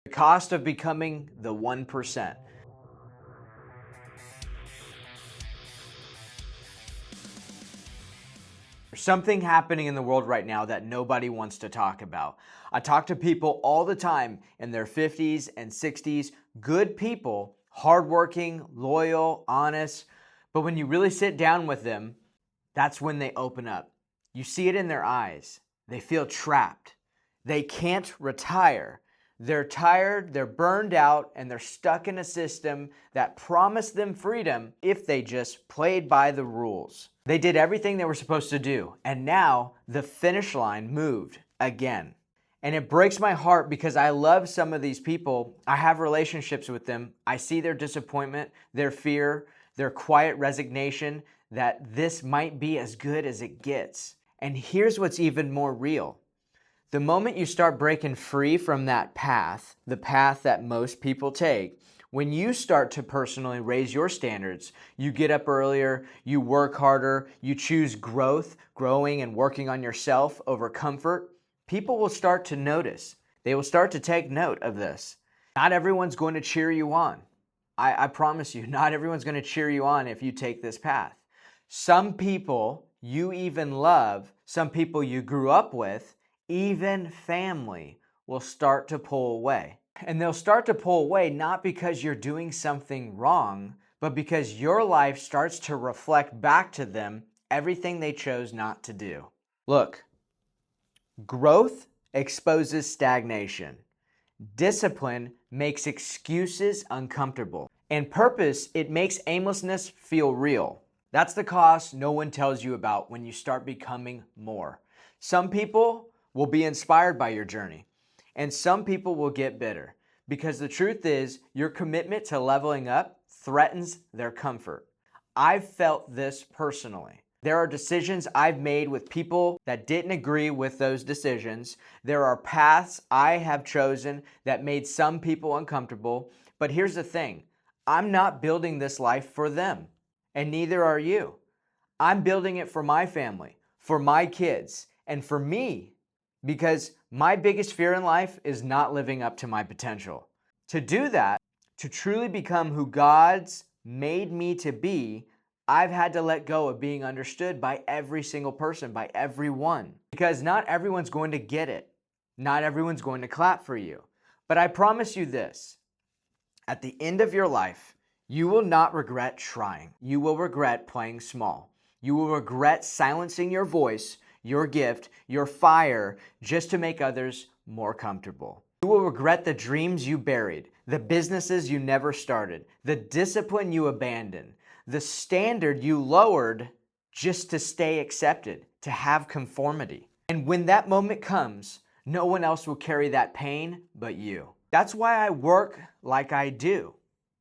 The cost of becoming the 1%. There's something happening in the world right now that nobody wants to talk about. I talk to people all the time in their 50s and 60s, good people, hardworking, loyal, honest, but when you really sit down with them, that's when they open up. You see it in their eyes. They feel trapped. They can't retire. They're tired, they're burned out, and they're stuck in a system that promised them freedom if they just played by the rules. They did everything they were supposed to do, and now the finish line moved again. And it breaks my heart because I love some of these people. I have relationships with them. I see their disappointment, their fear, their quiet resignation that this might be as good as it gets. And here's what's even more real. The moment you start breaking free from that path, the path that most people take, when you start to personally raise your standards, you get up earlier, you work harder, you choose growth, growing and working on yourself over comfort, people will start to notice. They will start to take note of this. Not everyone's going to cheer you on. I promise you, not everyone's going to cheer you on if you take this path. Some people you even love, some people you grew up with, even family will start to pull away. And they'll start to pull away not because you're doing something wrong, but because your life starts to reflect back to them everything they chose not to do. Look, growth exposes stagnation. Discipline makes excuses uncomfortable. And purpose, it makes aimlessness feel real. That's the cost no one tells you about when you start becoming more. Some people will be inspired by your journey, and some people will get bitter because the truth is your commitment to leveling up threatens their comfort. I've felt this personally. There are decisions I've made with people that didn't agree with those decisions. There are paths I have chosen that made some people uncomfortable. But here's the thing, I'm not building this life for them, and neither are you. I'm building it for my family, for my kids, and for me. Because my biggest fear in life is not living up to my potential. To do that, to truly become who God's made me to be, I've had to let go of being understood by every single person, by everyone. Because not everyone's going to get it. Not everyone's going to clap for you. But I promise you this, at the end of your life, you will not regret trying. You will regret playing small. You will regret silencing your voice, your gift, your fire, just to make others more comfortable. You will regret the dreams you buried, the businesses you never started, the discipline you abandoned, the standard you lowered just to stay accepted, to have conformity. And when that moment comes, no one else will carry that pain but you. That's why I work like I do.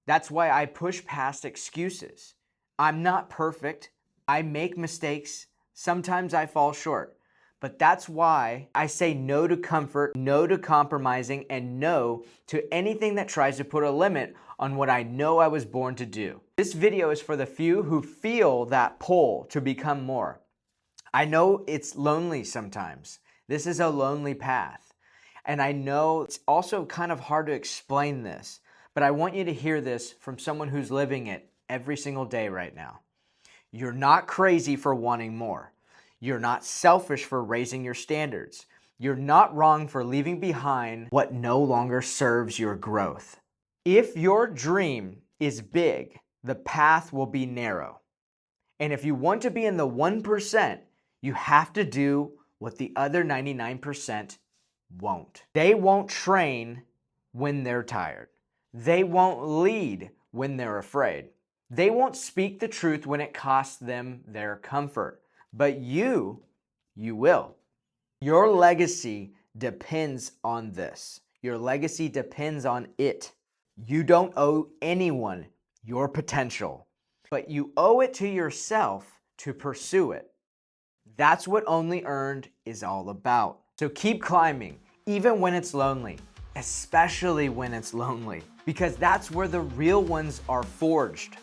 That's why I push past excuses. I'm not perfect. I make mistakes. Sometimes I fall short, but that's why I say no to comfort, no to compromising, and no to anything that tries to put a limit on what I know I was born to do. This video is for the few who feel that pull to become more. I know it's lonely sometimes. This is a lonely path. And I know it's also kind of hard to explain this, but I want you to hear this from someone who's living it every single day right now. You're not crazy for wanting more. You're not selfish for raising your standards. You're not wrong for leaving behind what no longer serves your growth. If your dream is big, the path will be narrow. And if you want to be in the 1%, you have to do what the other 99% won't. They won't train when they're tired. They won't lead when they're afraid. They won't speak the truth when it costs them their comfort. But you will. Your legacy depends on this. Your legacy depends on it. You don't owe anyone your potential, but you owe it to yourself to pursue it. That's what Only Earned is all about. So keep climbing, even when it's lonely, especially when it's lonely, because that's where the real ones are forged.